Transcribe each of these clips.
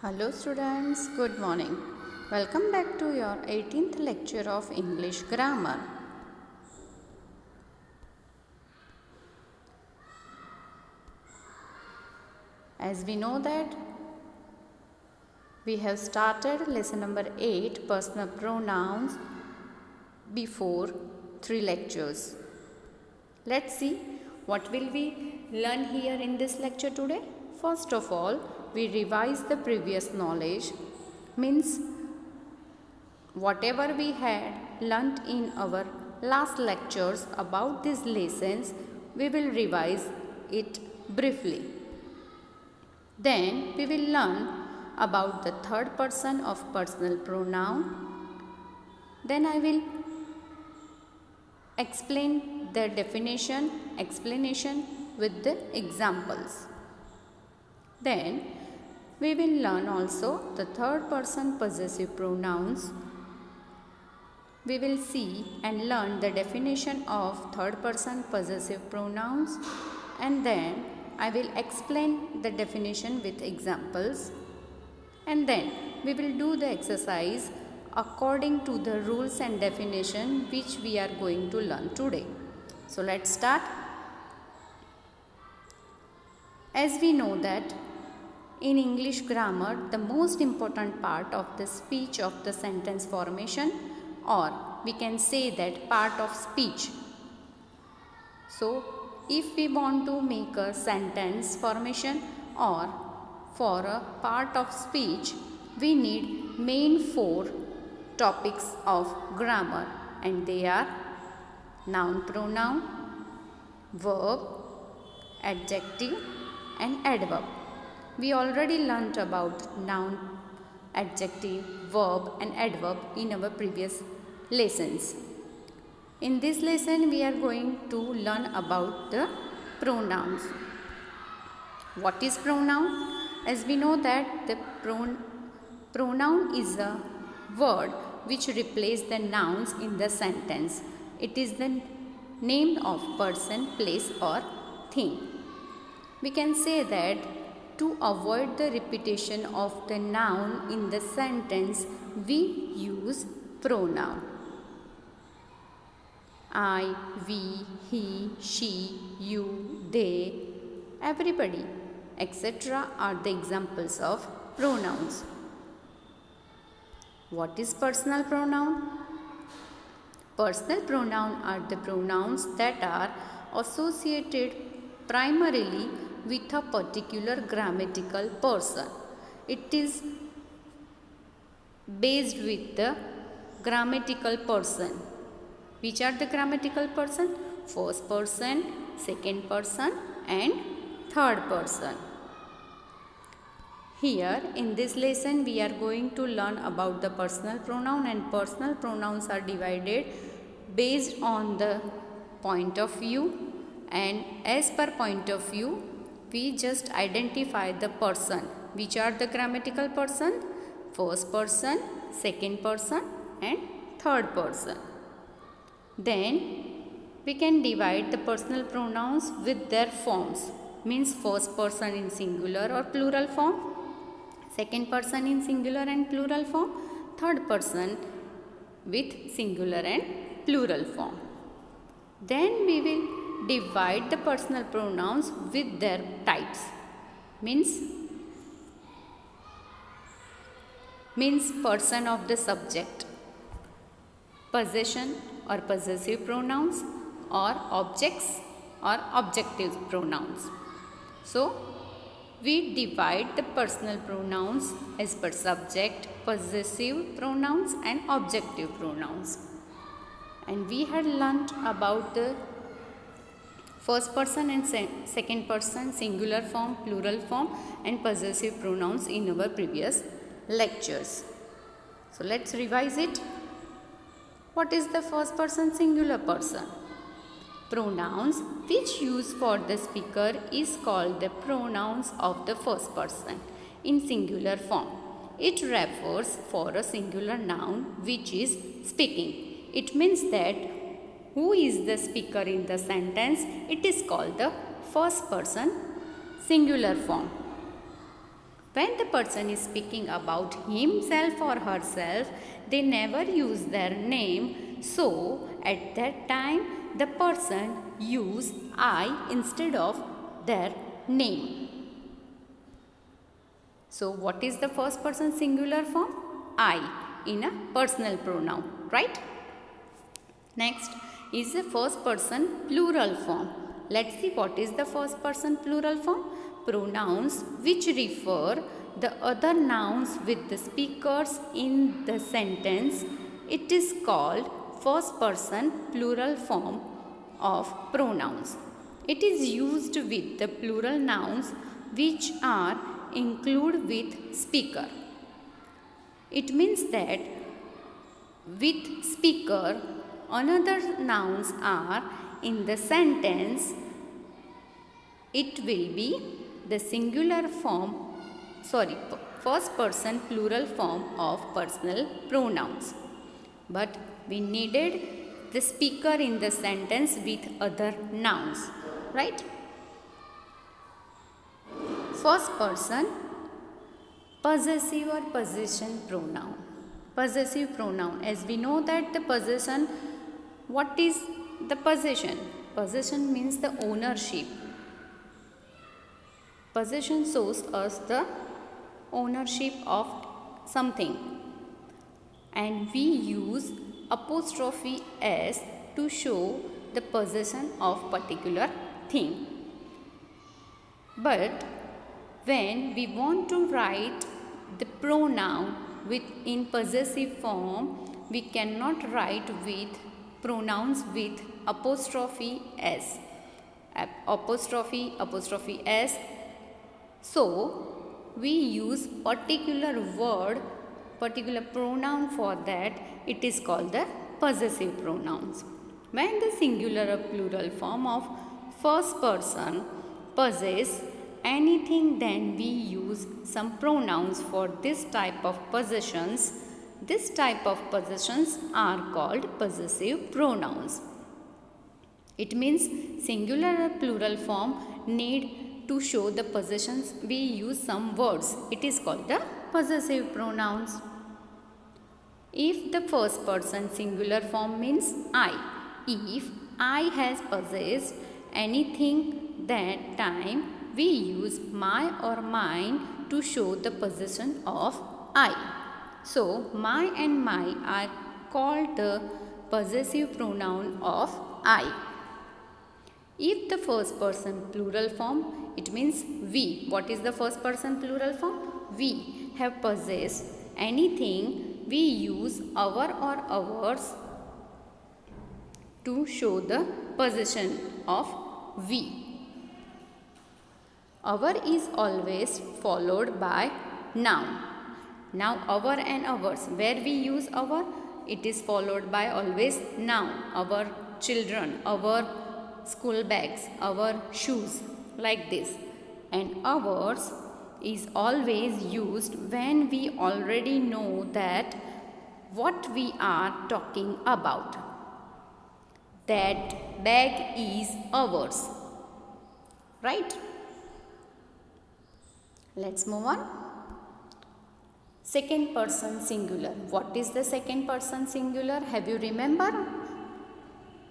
Hello students, good morning. Welcome back to your 18th lecture of English grammar. As we know that we have started lesson number 8, personal pronouns, before 3 lectures. Let's see what will we learn here in this lecture today. First of all, we revise the previous knowledge, means whatever we had learnt in our last lectures about these lessons, we will revise it briefly. Then we will learn about the third person of personal pronoun. Then I will explain the explanation with the examples. Then we will learn also the third person possessive pronouns. We will see and learn the definition of third person possessive pronouns, and then I will explain the definition with examples, and then we will do the exercise according to the rules and definition which we are going to learn today. So let's start. As we know that in English grammar, the most important part of the speech of the sentence formation, or we can say that part of speech. So if we want to make a sentence formation or for a part of speech, we need main 4 topics of grammar, and they are noun pronoun, verb, adjective and adverb. We already learnt about noun, adjective, verb and adverb in our previous lessons. In this lesson, we are going to learn about the pronouns. What is pronoun? As we know that the pronoun is a word which replaces the nouns in the sentence. It is the name of person, place or thing. We can say that to avoid the repetition of the noun in the sentence, we use pronoun. I, we, he, she, you, they, everybody, etc. are the examples of pronouns. What is personal pronoun? Personal pronoun are the pronouns that are associated primarily with a particular grammatical person. It is based with the grammatical person. Which are the grammatical person? First person, second person and third person. Here in this lesson we are going to learn about the personal pronoun, and personal pronouns are divided based on the point of view, and as per point of view we just identify the person. Which are the grammatical person? First person, second person and third person. Then we can divide the personal pronouns with their forms, means first person in singular or plural form, second person in singular and plural form, third person with singular and plural form. Then we will divide the personal pronouns with their types, means person of the subject, possession or possessive pronouns, or objects or objective pronouns. So we divide the personal pronouns as per subject, possessive pronouns and objective pronouns. And we had learnt about the first person and second person, singular form, plural form and possessive pronouns in our previous lectures. So let's revise it. What is the first person singular person? Pronouns which used for the speaker is called the pronouns of the first person in singular form. It refers for a singular noun which is speaking. It means that who is the speaker in the sentence, it is called the first person singular form. When the person is speaking about himself or herself, they never use their name. So, at that time, the person use I instead of their name. So, what is the first person singular form? I in a personal pronoun, right? Next is the first person plural form. Let's see what is the first person plural form. Pronouns which refer the other nouns with the speakers in the sentence. It is called first person plural form of pronouns. It is used with the plural nouns which are included with speaker. It means that with speaker, another nouns are in the sentence, it will be the singular form, first person plural form of personal pronouns. But we needed the speaker in the sentence with other nouns, right? First person possessive or possession pronoun. Possessive pronoun, as we know that the possession, what is the possession? Possession means the ownership. Possession shows us the ownership of something, and we use apostrophe s to show the possession of particular thing. But when we want to write the pronoun in possessive form, we cannot write with pronouns with apostrophe s. Apostrophe s. So, we use particular word, particular pronoun for that. It is called the possessive pronouns. When the singular or plural form of first person possess anything, then we use some pronouns for this type of possessions. This type of possessions are called possessive pronouns. It means singular or plural form need to show the possessions, we use some words. It is called the possessive pronouns. If the first person singular form means I. If I has possessed anything, that time we use my or mine to show the possession of I. So, my and my are called the possessive pronoun of I. If the first person plural form, it means we. What is the first person plural form? We have possessed anything, we use our or ours to show the possession of we. Our is always followed by noun. Now our and ours, where we use our, it is followed by always noun. Our children, our school bags, our shoes, like this. And ours is always used when we already know that what we are talking about. That bag is ours, right? Let's move on. Second person singular. What is the second person singular? Have you remember?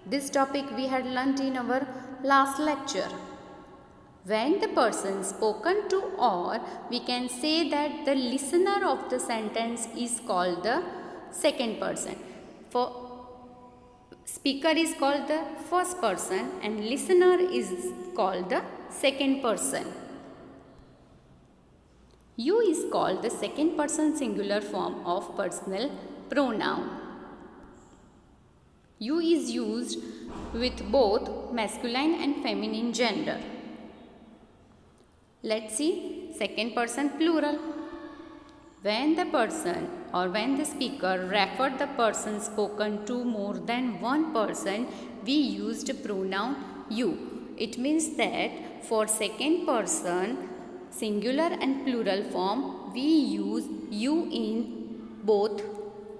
This topic we had learnt in our last lecture. When the person spoken to, or we can say that the listener of the sentence is called the second person. For speaker is called the first person and listener is called the second person. You is called the second person singular form of personal pronoun. You is used with both masculine and feminine gender. Let's see second person plural. When the person or when the speaker referred the person spoken to more than one person, we used pronoun you. It means that for second person singular and plural form, we use you in both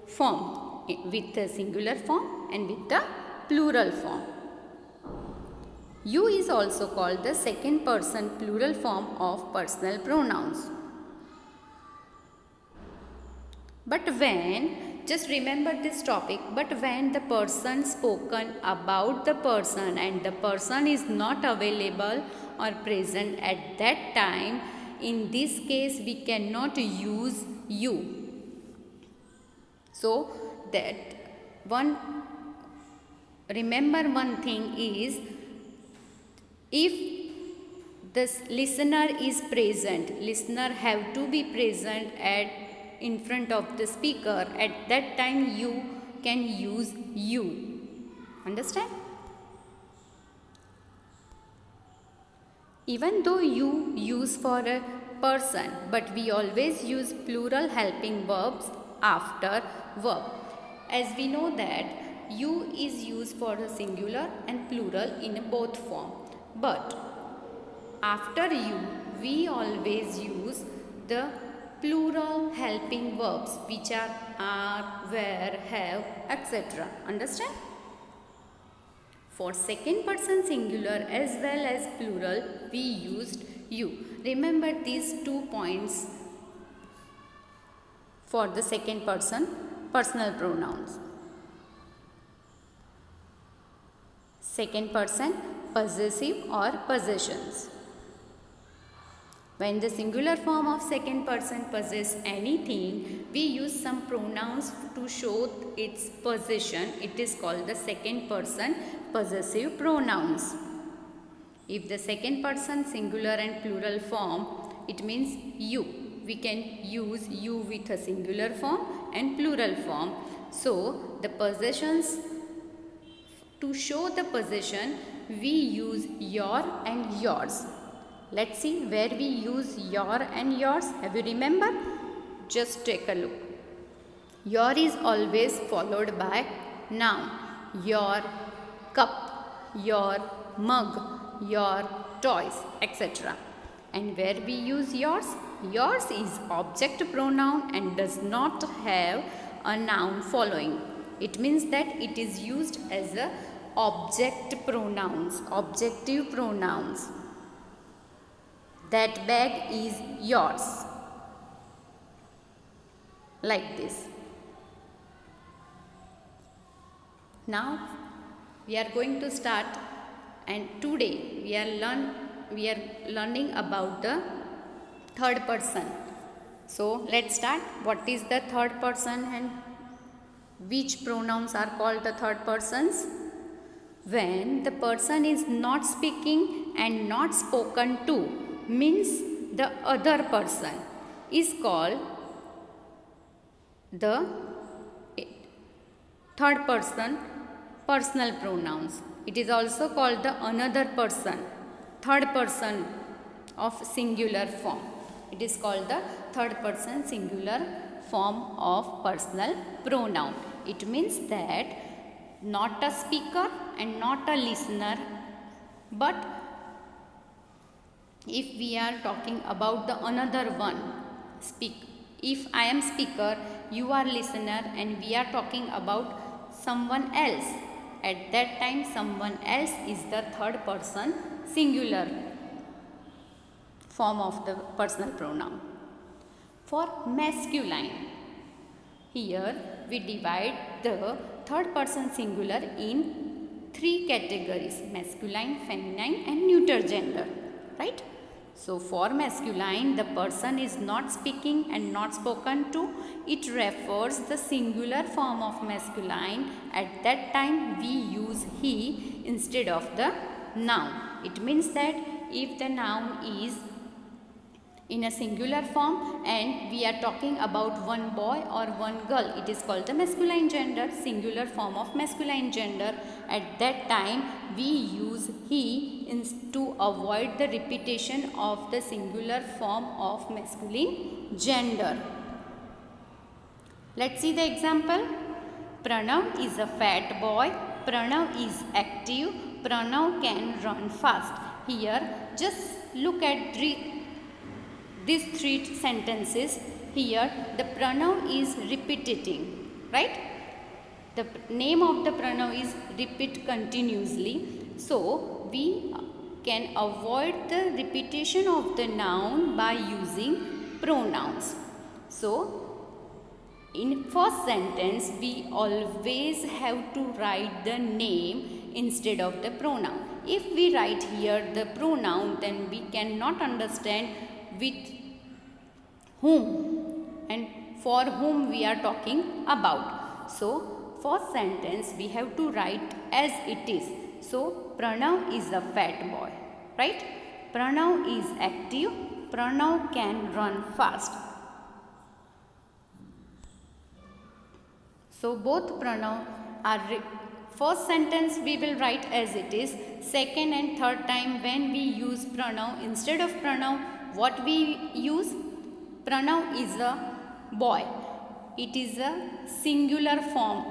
form, with the singular form and with the plural form. You is also called the second person plural form of personal pronouns. But when, just remember this topic, but when the person spoken about the person and the person is not available or present at that time, in this case we cannot use you. So that one, remember one thing is, if the listener is present, listener have to be present at in front of the speaker, at that time you can use you. Understand? Even though you use for a person, but we always use plural helping verbs after verb. As we know that you is used for the singular and plural in both form, but after you we always use the plural helping verbs which are, were, have, etc. Understand? For second person singular as well as plural we used you. Remember these 2 points for the second person personal pronouns. Second person possessive or possessions. When the singular form of second person possess anything, we use some pronouns to show its possession. It is called the second person possessive pronouns. If the second person singular and plural form, it means you. We can use you with a singular form and plural form. So, the possessions, to show the possession, we use your and yours. Let's see where we use your and yours. Have you remember? Just take a look. Your is always followed by noun. Your cup, your mug, your toys, etc. And where we use yours? Yours is object pronoun and does not have a noun following. It means that it is used as a object pronouns, objective pronouns. That bag is yours. Like this. Now we are going to start, and today we are learning about the third person. So let's start. What is the third person and which pronouns are called the third persons? When the person is not speaking and not spoken to, means the other person, is called the third person personal pronouns. It is also called the another person, third person of singular form. It is called the third person singular form of personal pronoun. It means that not a speaker and not a listener, but if we are talking about the another one, if I am speaker, you are listener, and we are talking about someone else, at that time someone else is the third person singular form of the personal pronoun. For masculine, here we divide the third person singular in 3 categories: masculine, feminine and neuter gender, right? So for masculine, the person is not speaking and not spoken to. It refers the singular form of masculine. At that time we use he instead of the noun. It means that if the noun is in a singular form and we are talking about one boy or one girl, it is called the masculine gender, singular form of masculine gender. At that time we use he to avoid the repetition of the singular form of masculine gender. Let's see the example. Pranav is a fat boy. Pranav is active. Pranav can run fast. Here just look at these 3 sentences. Here the Pranav is repeating, right? The name of the Pranav is repeat continuously. So we can avoid the repetition of the noun by using pronouns. So In first sentence, we always have to write the name instead of the pronoun. If we write here the pronoun, then we cannot understand with whom and for whom we are talking about. So, first sentence we have to write as it is. So, Pranav is a fat boy, right? Pranav is active. Pranav can run fast. So, both Pranav are first sentence we will write as it is. Second and third time when we use Pranav, instead of Pranav, what we use? Pranav is a boy. It is a singular form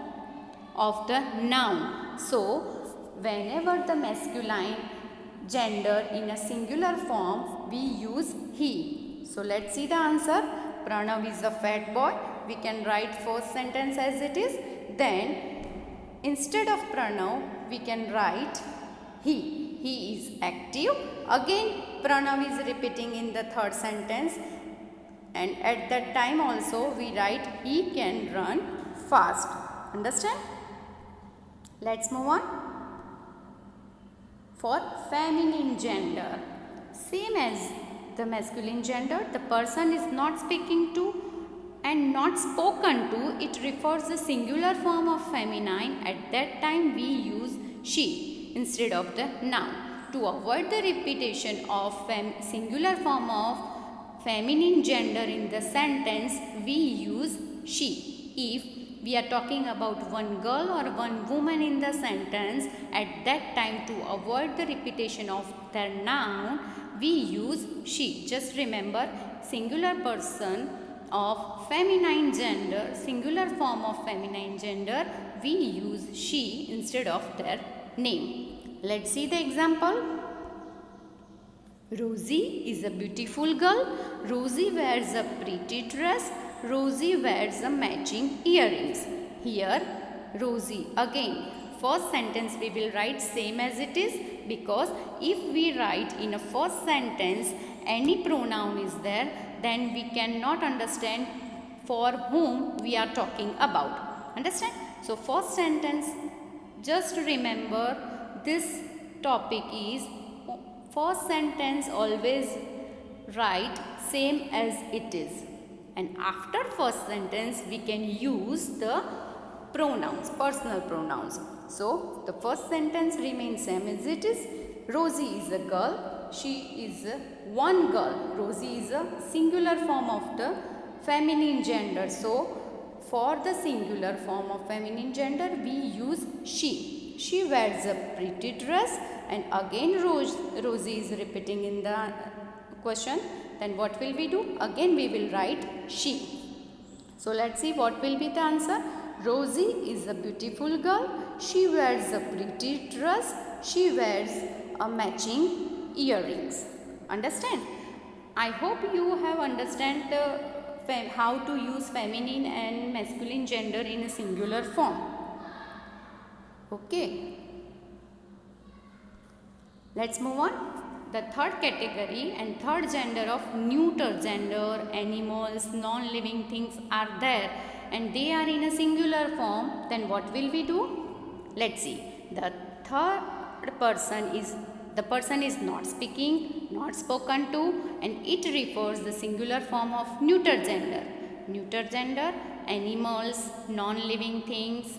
of the noun. So, whenever the masculine gender in a singular form, we use he. So, let's see the answer. Pranav is a fat boy. We can write first sentence as it is. Then, instead of Pranav, we can write he. He is active. Again, Pranav is repeating in the third sentence. And at that time also, we write he can run fast. Understand? Let's move on. For feminine gender, same as the masculine gender, the person is not speaking to and not spoken to, it refers the singular form of feminine. At that time we use she instead of the noun. To avoid the repetition of singular form of feminine gender in the sentence, we use she. If we are talking about one girl or one woman in the sentence, at that time to avoid the repetition of their noun, we use she. Just remember, singular person of feminine gender, singular form of feminine gender, we use she instead of their name. Let's see the example. Rosie is a beautiful girl. Rosie wears a pretty dress. Rosie wears a matching earrings. Here, Rosie. Again, first sentence we will write same as it is, because if we write in a first sentence any pronoun is there, then we cannot understand for whom we are talking about. Understand? So, first sentence, just remember this topic is first sentence always write same as it is, and after first sentence we can use the pronouns, personal pronouns. So, the first sentence remains same as it is. Rosie is a girl. She is one girl. Rosie is a singular form of the feminine gender. So, for the singular form of feminine gender, we use she. She wears a pretty dress, and again Rosie is repeating in the question. Then what will we do? Again we will write she. So, let's see what will be the answer. Rosie is a beautiful girl. She wears a pretty dress. She wears a matching earrings. Understand? I hope you have understand how to use feminine and masculine gender in a singular form. Okay. Let's move on. The third category and third gender of neuter gender, animals, non-living things are there and they are in a singular form. Then what will we do? Let's see. The third person is not speaking, not spoken to, and it refers the singular form of neuter gender. Neuter gender, animals, non-living things.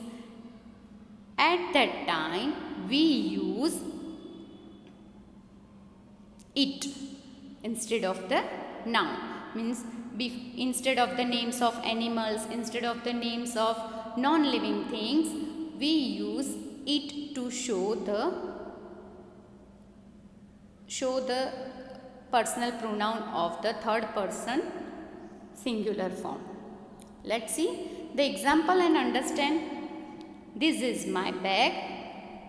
At that time, we use it instead of the noun. Means instead of the names of animals, instead of the names of non-living things, we use it to show the personal pronoun of the third person singular form. Let's see the example and understand. This is my bag.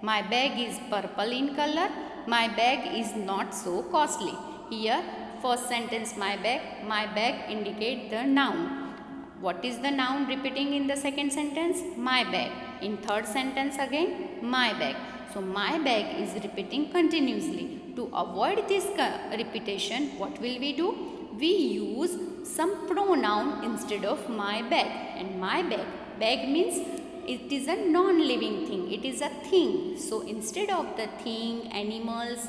My bag is purple in color. My bag is not so costly. Here, first sentence my bag indicate the noun. What is the noun repeating in the second sentence? My bag. In third sentence again, my bag. So, my bag is repeating continuously. To avoid this repetition, what will we do? We use some pronoun instead of my bag. And my bag, bag means it is a non-living thing, it is a thing. So instead of the thing, animals,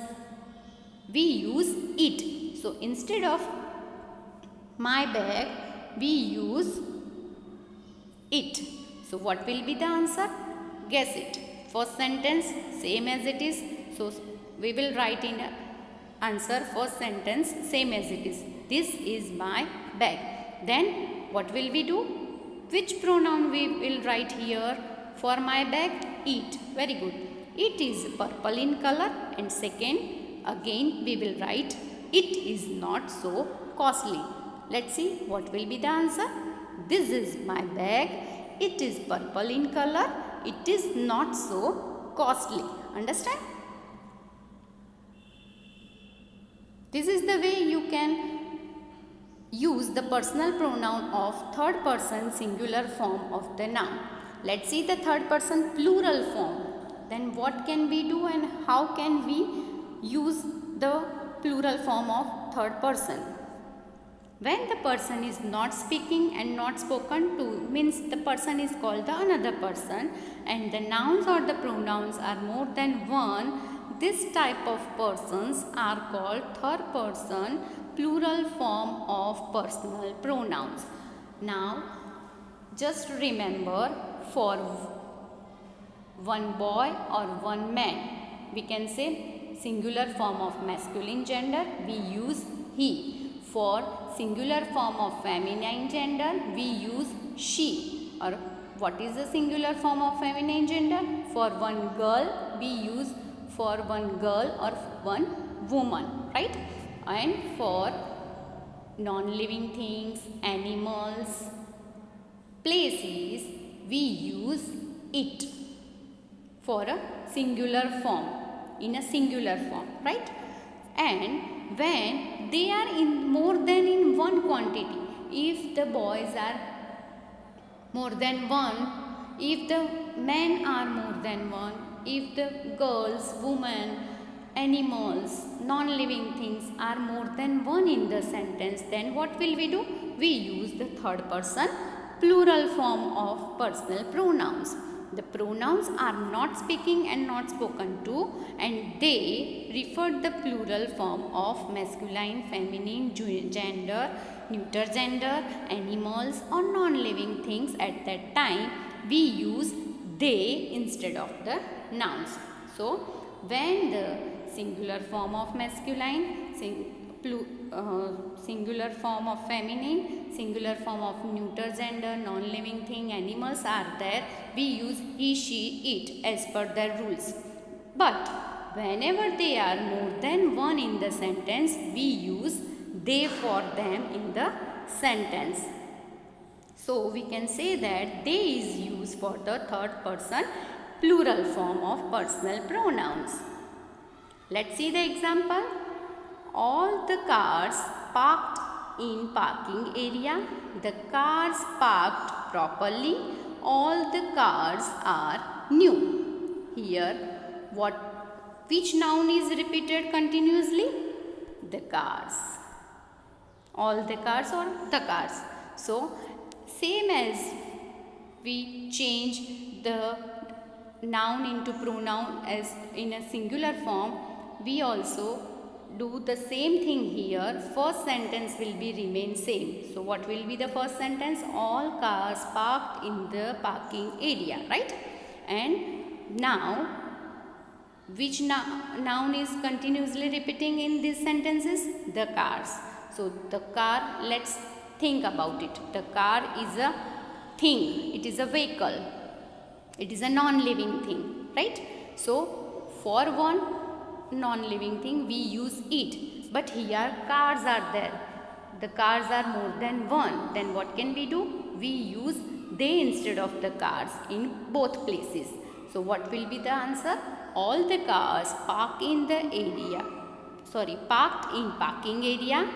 we use it. So instead of my bag, we use it. So what will be the answer? Guess it. First sentence same as it is. So we will write in answer first sentence same as it is. This is my bag. Then what will we do? Which pronoun we will write here for my bag? It. Very good. It is purple in color. And second, again we will write it is not so costly. Let's see what will be the answer. This is my bag. It is purple in color. It is not so costly. Understand? This is the way you can use the personal pronoun of third person singular form of the noun. Let's see the third person plural form. Then what can we do and how can we use the plural form of third person? When the person is not speaking and not spoken to, means the person is called the another person, and the nouns or the pronouns are more than one, this type of persons are called third person plural form of personal pronouns. Now just remember, for one boy or one man, we can say singular form of masculine gender, we use he. For singular form of feminine gender, we use she. Or what is the singular form of feminine gender? For one girl, we use for one girl or one woman, right? And for non-living things, animals, places, we use it for a singular form, in a singular form, right? And when they are in more than in one quantity, if the boys are more than one, if the men are more than one, if the girls, women, animals, non-living things are more than one in the sentence, then what will we do? We use the third person plural form of personal pronouns. The pronouns are not speaking and not spoken to, and they refer the plural form of masculine, feminine, gender, neuter gender, animals or non-living things. At that time, we use they instead of the nouns. So when the singular form of masculine, singular form of feminine, singular form of neuter gender, non-living thing, animals are there, we use he, she, it as per their rules. But whenever they are more than one in the sentence, we use they for them in the sentence. So we can say that they is used for the third person plural form of personal pronouns. Let's see the example. All the cars parked in parking area. The cars parked properly. All the cars are new. Here, which noun is repeated continuously? The cars. All the cars or the cars. So, same as we change the noun into pronoun as in a singular form, we also do the same thing here. First sentence will be remain same. So what will be the first sentence? All cars parked in the parking area, right? And now which noun is continuously repeating in these sentences? The cars. So the car, let's think about it. The car is a thing, it is a vehicle, it is a non-living thing, right? So for one non-living thing we use it, but here cars are there, the cars are more than one, then what can we do? We use they instead of the cars in both places. So what will be the answer? All the cars parked in parking area.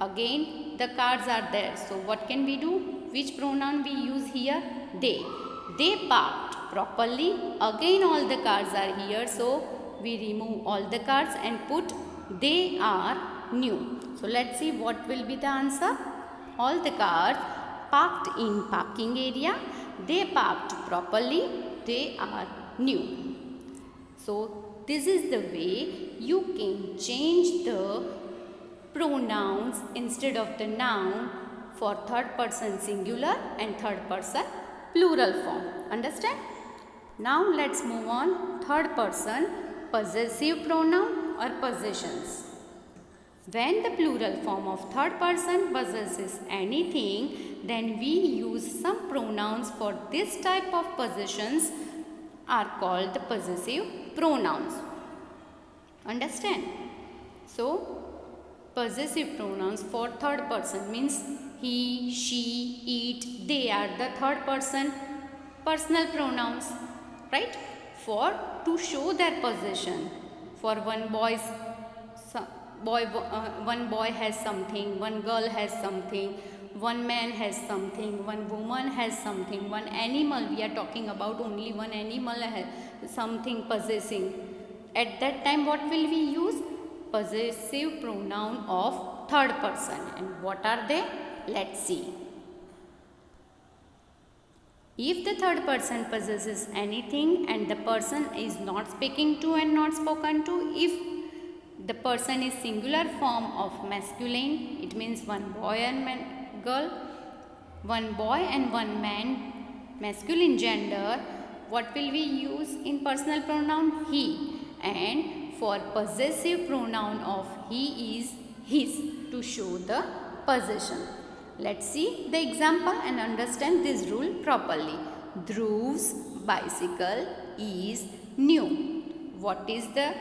Again the cars are there, so what can we do? Which pronoun we use here? They parked properly. Again all the cars are here, so we remove all the cars and put they are new. So let's see what will be the answer. all the cars parked in parking area, they parked properly, they are new. So this is the way you can change the pronouns instead of the noun for third person singular and third person plural form. Understand? Now let's move on. Third person possessive pronoun or possessions. When the plural form of third person possesses anything, then we use some pronouns for this type of possessions are called the possessive pronouns. Understand? So, possessive pronouns for third person means he, she, it, they are the third person personal pronouns, right? For to show their possession. For one boy has something, one girl has something, one man has something, one woman has something, one animal, we are talking about only one animal has something possessing. At that time what will we use? Possessive pronoun of third person. And what are they? Let's see. If the third person possesses anything and the person is not speaking to and not spoken to, if the person is singular form of masculine, it means one boy and girl, one boy and one man, masculine gender, what will we use in personal pronoun? He. And for possessive pronoun of he is his to show the possession. Let's see the example and understand this rule properly. Dhruv's bicycle is new. What is the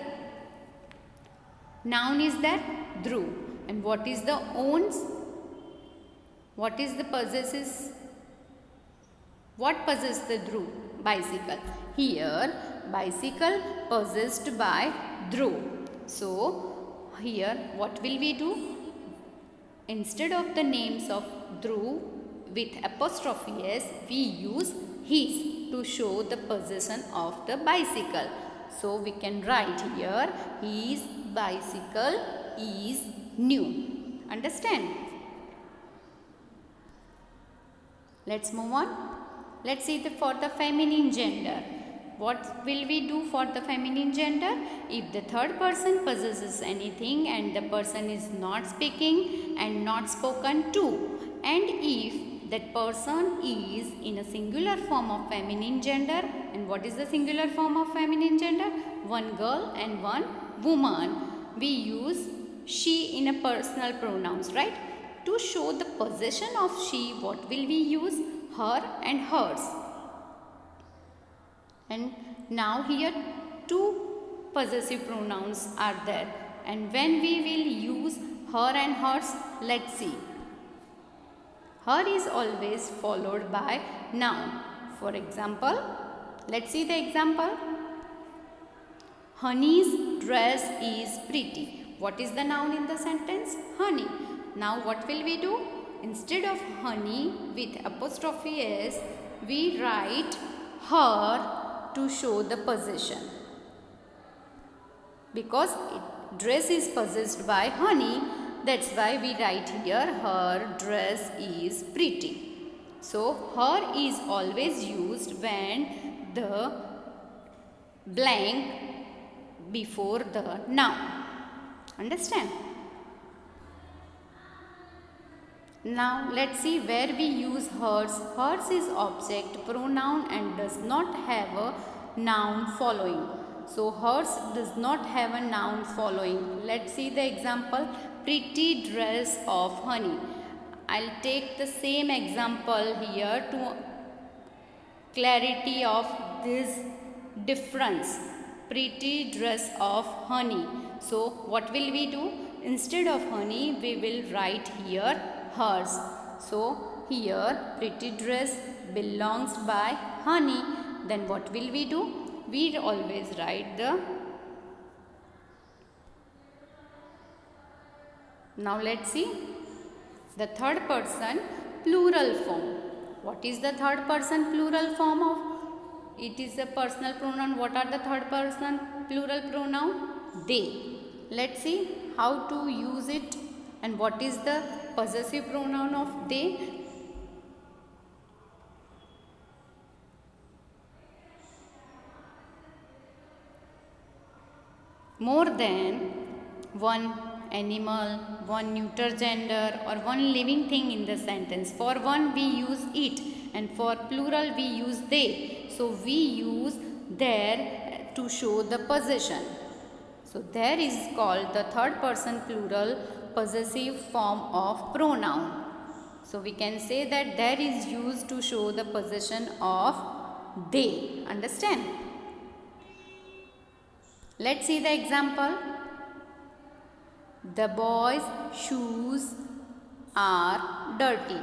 noun is that? Dhruv. And what is the owns? What is the possesses? What possesses the Dhruv? Bicycle. Here bicycle possessed by Dhruv. So here what will we do? Instead of the names of Dhruv with apostrophe s, we use his to show the possession of the bicycle. So we can write here his bicycle is new. Understand? Let's move on. Let's see for the feminine gender. What will we do for the feminine gender? If the third person possesses anything and the person is not speaking and not spoken to, and if that person is in a singular form of feminine gender, and what is the singular form of feminine gender? One girl and one woman. We use she in a personal pronouns, right? To show the possession of she, what will we use? Her and hers. And now here two possessive pronouns are there. And when we will use her and hers, let's see. Her is always followed by noun. For example, let's see the example. Honey's dress is pretty. What is the noun in the sentence? Honey. Now what will we do? Instead of honey with apostrophe s, we write her to show the possession. Because dress is possessed by honey, that's why we write here her dress is pretty. So her is always used when the blank before the noun. Understand? Now let's see where we use hers. Hers is object pronoun and does not have a noun following. So hers does not have a noun following. Let's see the example. Pretty dress of honey. I'll take the same example here to clarity of this difference. Pretty dress of honey. So what will we do? Instead of honey, we will write here hers. So here pretty dress belongs by honey. Then what will we do? We always write the. Now let's see the third person plural form. What is the third person plural form of? It is a personal pronoun. What are the third person plural pronoun? They. Let's see how to use it And what is the possessive pronoun of they? More than one animal, one neuter gender or one living thing in the sentence. For one we use it and for plural we use they. So we use there to show the possession. So there is called the third person plural possessive form of pronoun. So we can say that there is used to show the possession of they. Understand? Let's see the example. The boys' shoes are dirty.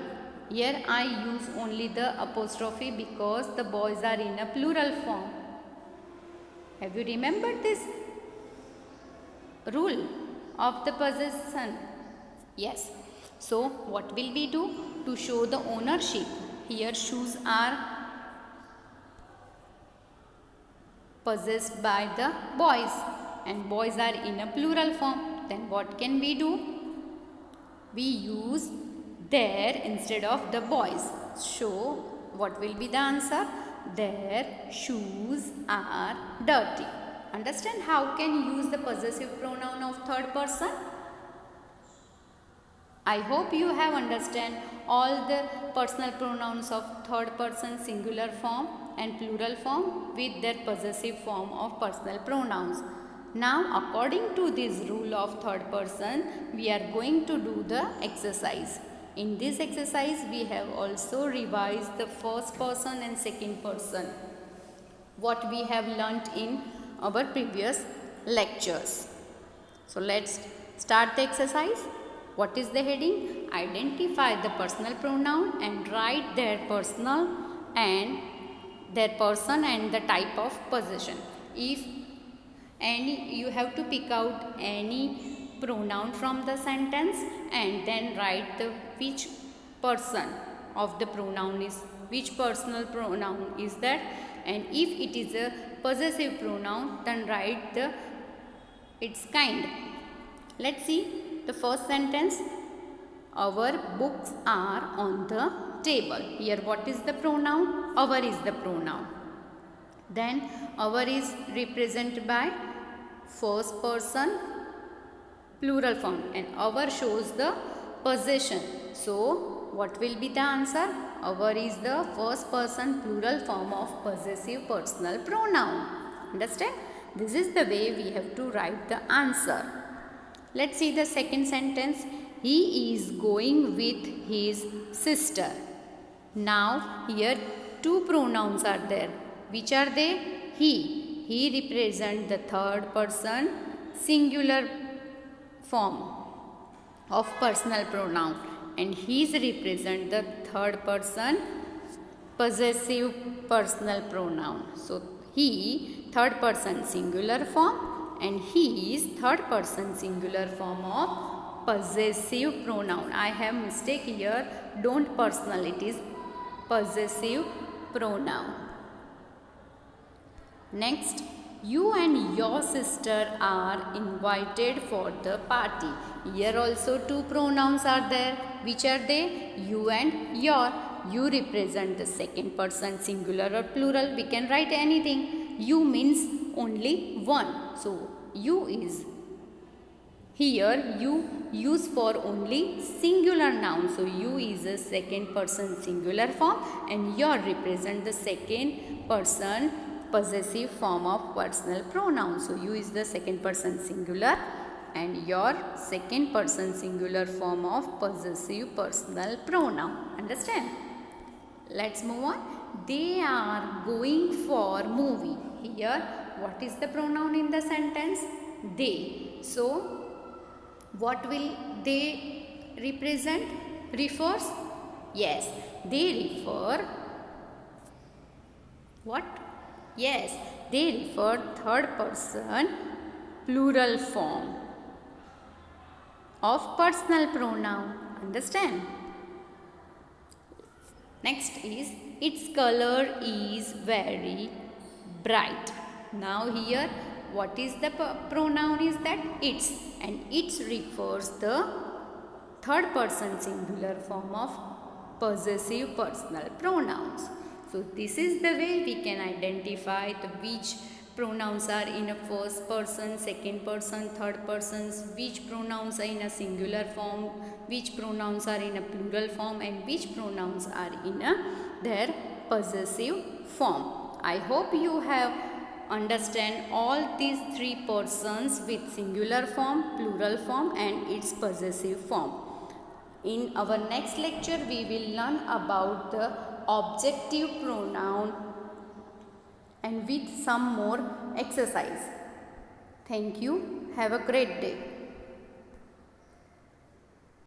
Here I use only the apostrophe because the boys are in a plural form. Have you remembered this rule of the possession? Yes. So what will we do to show the ownership? Here shoes are possessed by the boys and boys are in a plural form. Then what can we do? We use their instead of the boys. So what will be the answer? Their shoes are dirty. Understand how can you use the possessive pronoun of third person? I hope you have understand all the personal pronouns of third person singular form and plural form with their possessive form of personal pronouns. Now according to this rule of third person, we are going to do the exercise. In this exercise, we have also revised the first person and second person, what we have learnt in our previous lectures. So let's start the exercise. What is the heading? Identify the personal pronoun and write their personal and their person and the type of possession. If you have to pick out any pronoun from the sentence and then write the which person of the pronoun is, which personal pronoun is that, and if it is a possessive pronoun then write the its kind. Let's see the first sentence. Our books are on the table. Here what is the pronoun? Our is the pronoun. Then our is represented by first person plural form and our shows the possession. So what will be the answer? Our is the first person plural form of possessive personal pronoun. Understand? This is the way we have to write the answer. Let's see the second sentence. He is going with his sister. Now here two pronouns are there. Which are they? He. He represents the third person singular form of personal pronoun and his represent the third person possessive personal pronoun. So he third person singular form and he is third person singular form of possessive pronoun. I have mistake here. Don't personal. It is possessive pronoun. Next, you and your sister are invited for the party. Here also two pronouns are there. Which are they? You and your. You represent the second person singular or plural. We can write anything. You means only one. So you is here you use for only singular noun. So you is a second person singular form and your represent the second person possessive form of personal pronoun. So you is the second person singular and your second person singular form of possessive personal pronoun. Understand? Let's move on. They are going for movie. Here what is the pronoun in the sentence? They. So what will they represent? Refers? Yes, they refer what? Yes, they refer third person plural form of personal pronoun. Understand? Next is its color is very bright. Now here what is the pronoun is that its and its refers the third person singular form of possessive personal pronouns. So this is the way we can identify which pronouns are in a first person, second person, third persons, which pronouns are in a singular form, which pronouns are in a plural form, and which pronouns are in their possessive form. I hope you have understand all these three persons with singular form, plural form, and its possessive form. In our next lecture, we will learn about the objective pronoun and with some more exercise. Thank you. Have a great day.